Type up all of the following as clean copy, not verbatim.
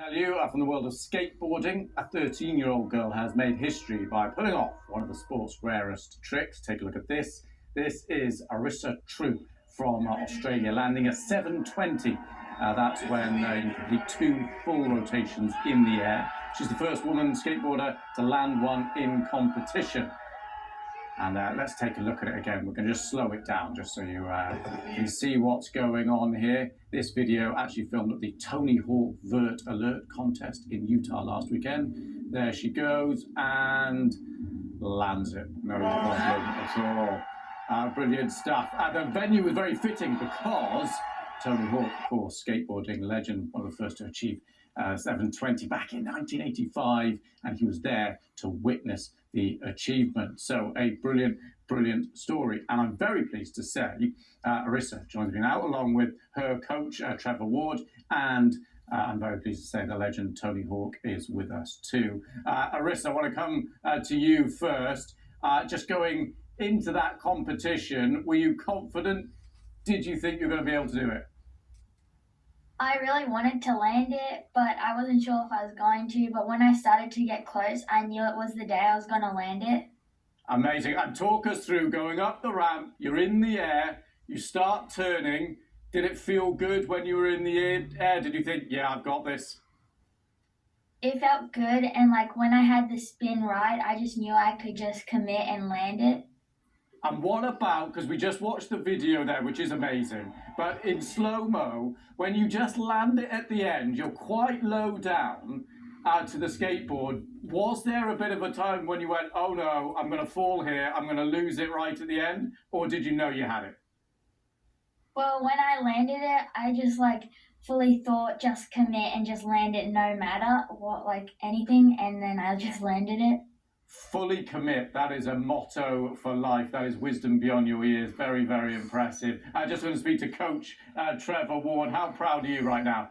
Tell you from the world of skateboarding, a 13-year-old girl has made history by pulling off one of the sport's rarest tricks. Take a look at this. This is Arisa trew from Australia, landing a 720. That's when you complete 2 full rotations in the air. She's the first woman skateboarder to land one in competition. And let's take a look at it again. We're going to just slow it down just so you can see what's going on here. This video actually filmed at the Tony Hawk Vert Alert contest in Utah last weekend. There she goes and lands it. No problem at all. Brilliant stuff. The venue was very fitting because Tony Hawk, of course, skateboarding legend, one of the first to achieve 720 back in 1985, and he was there to witness the achievement. So a brilliant, brilliant story. And I'm very pleased to say Arisa joins me now, along with her coach, Trevor Ward, and I'm very pleased to say the legend Tony Hawk is with us too. Arisa, I want to come to you first. Just going into that competition, were you confident? Did you think you were going to be able to do it? I really wanted to land it, but I wasn't sure if I was going to. But when I started to get close, I knew it was the day I was going to land it. Amazing. And talk us through going up the ramp. You're in the air. You start turning. Did it feel good when you were in the air? Did you think, yeah, I've got this? It felt good, and like when I had the spin right, I just knew I could just commit and land it. And what about, because we just watched the video there, which is amazing, but in slow-mo, when you just land it at the end, you're quite low down to the skateboard. Was there a bit of a time when you went, oh no, I'm going to fall here, I'm going to lose it right at the end? Or did you know you had it? Well, when I landed it, I just like fully thought just commit and just land it no matter what, like anything, and then I just landed it. Fully commit. That is a motto for life. That is wisdom beyond your ears. Very, very impressive. I just want to speak to Coach Trevor Ward. How proud are you right now?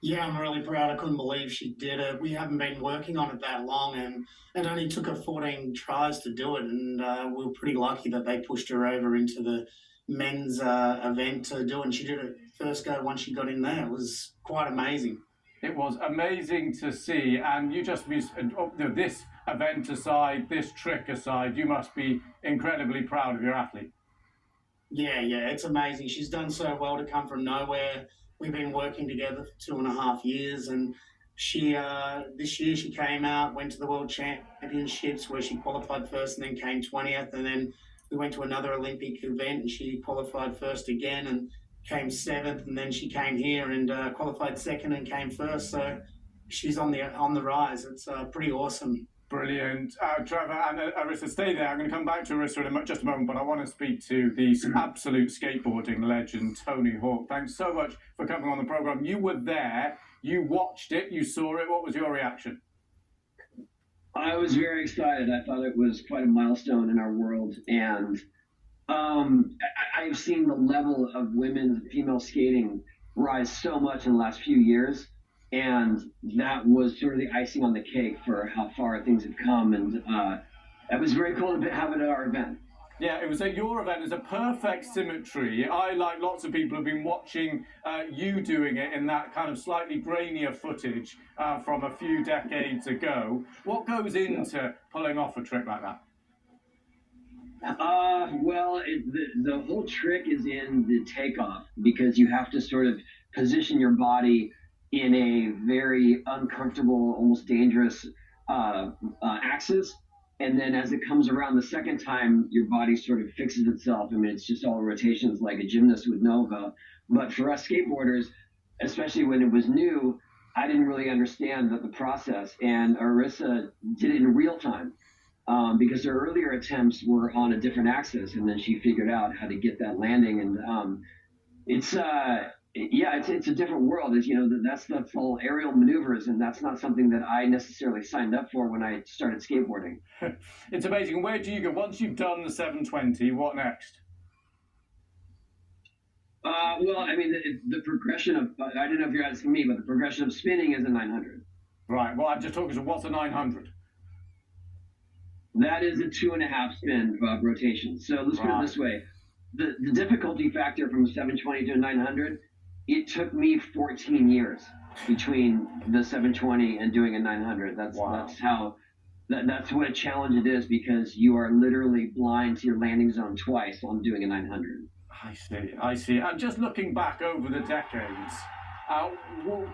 Yeah, I'm really proud. I couldn't believe she did it. We haven't been working on it that long, and it only took her 14 tries to do it. And we were pretty lucky that they pushed her over into the men's event to do it. And she did it first go once she got in there. It was quite amazing. It was amazing to see. And you just, this event aside, this trick aside, you must be incredibly proud of your athlete. Yeah, it's amazing. She's done so well to come from nowhere. We've been working together for 2.5 years, and she this year she came out, went to the World Championships where she qualified first and then came 20th, and then we went to another Olympic event and she qualified first again and came 7th, and then she came here and qualified 2nd and came 1st. So she's on the rise. It's pretty awesome. Brilliant. Trevor and Arisa, stay there. I'm going to come back to Arisa in just a moment, but I want to speak to the absolute skateboarding legend, Tony Hawk. Thanks so much for coming on the program. You were there. You watched it. You saw it. What was your reaction? I was very excited. I thought it was quite a milestone in our world. And I've seen the level of women, female skating rise so much in the last few years. And that was sort of the icing on the cake for how far things have come. And it was very cool to have it at our event. Yeah, it was at your event. It's a perfect symmetry. I, like lots of people, have been watching you doing it in that kind of slightly grainier footage from a few decades ago. What goes into pulling off a trick like that? Well, the whole trick is in the takeoff, because you have to sort of position your body in a very uncomfortable, almost dangerous axis. And then as it comes around the second time, your body sort of fixes itself. I mean, it's just all rotations like a gymnast would know about. But for us skateboarders, especially when it was new, I didn't really understand the process. And Arisa did it in real time because her earlier attempts were on a different axis. And then she figured out how to get that landing. And it's a different world. As you know, that's all aerial maneuvers, and that's not something that I necessarily signed up for when I started skateboarding. It's amazing. Where do you go once you've done the 720? What next? Well, I mean, the progression of I don't know if you're asking me, but the progression of spinning is a 900. Right. Well, I'm just talking. So what's a 900? That is a 2.5 spin rotation. So let's put it this way: the difficulty factor from a 720 to a 900. It took me 14 years. between the 720 and doing a 900. Wow. That's what a challenge it is, because you are literally blind to your landing zone twice on doing a 900. I see. And just looking back over the decades, uh,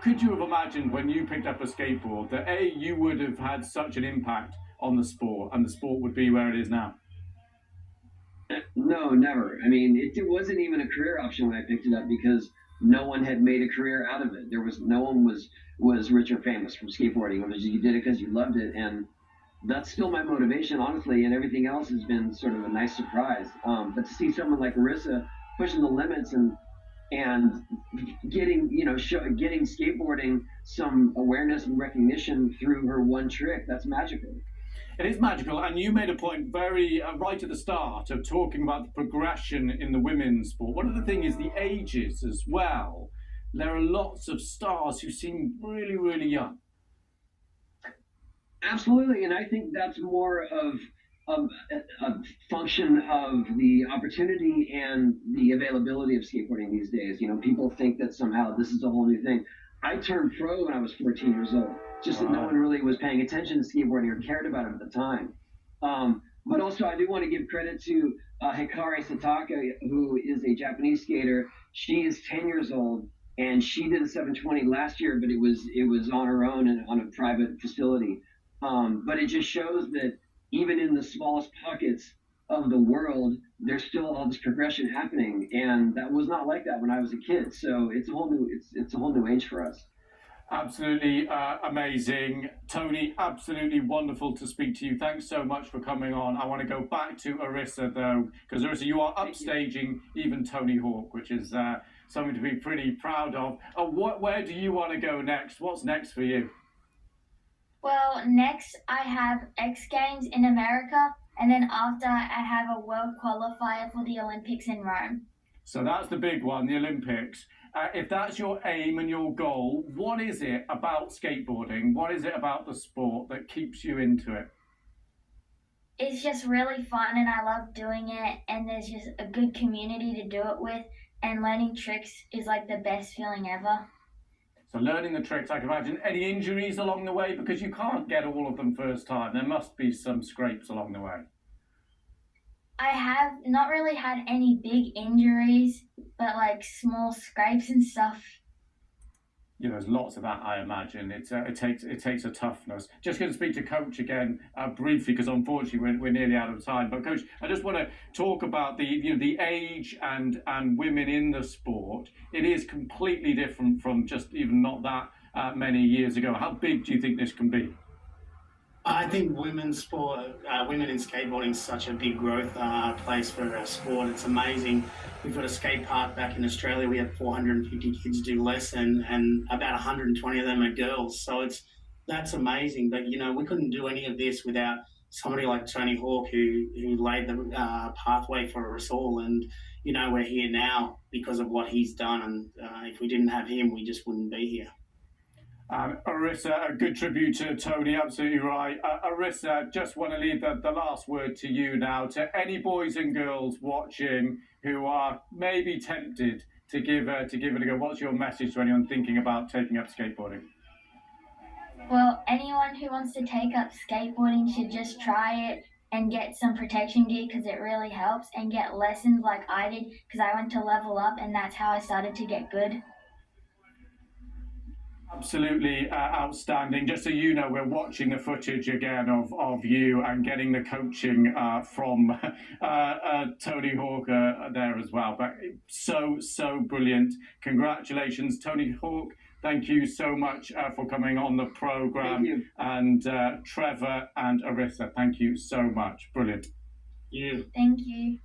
could you have imagined when you picked up a skateboard that you would have had such an impact on the sport, and the sport would be where it is now? No, never. I mean, it wasn't even a career option when I picked it up, because no one had made a career out of it. No one was rich or famous from skateboarding. It was, you did it because you loved it, and that's still my motivation, honestly. And everything else has been sort of a nice surprise. But to see someone like Arisa pushing the limits and getting getting skateboarding some awareness and recognition through her one trick, that's magical. It is magical, and you made a point very right at the start of talking about the progression in the women's sport. One of the things is the ages as well. There are lots of stars who seem really, really young. Absolutely, and I think that's more of a function of the opportunity and the availability of skateboarding these days. People think that somehow this is a whole new thing. I turned pro when I was 14 years old, just that no one really was paying attention to skateboarding or cared about it at the time. But also, I do want to give credit to Hikari Sataka, who is a Japanese skater. She is 10 years old, and she did a 720 last year, but it was on her own and on a private facility. But it just shows that even in the smallest pockets of the world, there's still all this progression happening, and that was not like that when I was a kid. So it's a whole new age for us. Absolutely amazing. Tony, absolutely wonderful to speak to you. Thanks so much for coming on. I want to go back to Arisa, though, because Arisa, you are upstaging even Tony Hawk, which is something to be pretty proud of. Where do you want to go next? What's next for you? Well, next I have X Games in America, and then after I have a world qualifier for the Olympics in Rome. So that's the big one, the Olympics. If that's your aim and your goal, what is it about skateboarding? What is it about the sport that keeps you into it? It's just really fun, and I love doing it, and there's just a good community to do it with, and learning tricks is like the best feeling ever. So learning the tricks, I can imagine. Any injuries along the way? Because you can't get all of them first time. There must be some scrapes along the way. I have not really had any big injuries, but like small scrapes and stuff. There's lots of that, I imagine. It takes a toughness. Just going to speak to Coach again briefly, because unfortunately we're nearly out of time. But Coach, I just want to talk about the age and women in the sport. It is completely different from just even not that many years ago. How big do you think this can be? I think women's sport, women in skateboarding is such a big growth place for our sport. It's amazing. We've got a skate park back in Australia. We have 450 kids do lessons, and about 120 of them are girls. So that's amazing. But we couldn't do any of this without somebody like Tony Hawk, who laid the pathway for us all. And we're here now because of what he's done. And if we didn't have him, we just wouldn't be here. Arisa, a good tribute to Tony, absolutely right. Arisa, just want to leave the last word to you now, to any boys and girls watching who are maybe tempted to give it a go. What's your message to anyone thinking about taking up skateboarding? Well, anyone who wants to take up skateboarding should just try it and get some protection gear because it really helps, and get lessons like I did because I went to level up, and that's how I started to get good. Absolutely outstanding. Just so you know, we're watching the footage again of you and getting the coaching from Tony Hawk there as well. But so brilliant. Congratulations, Tony Hawk. Thank you so much for coming on the program. Thank you. And Trevor and Arisa, thank you so much. Brilliant. Yeah. Thank you.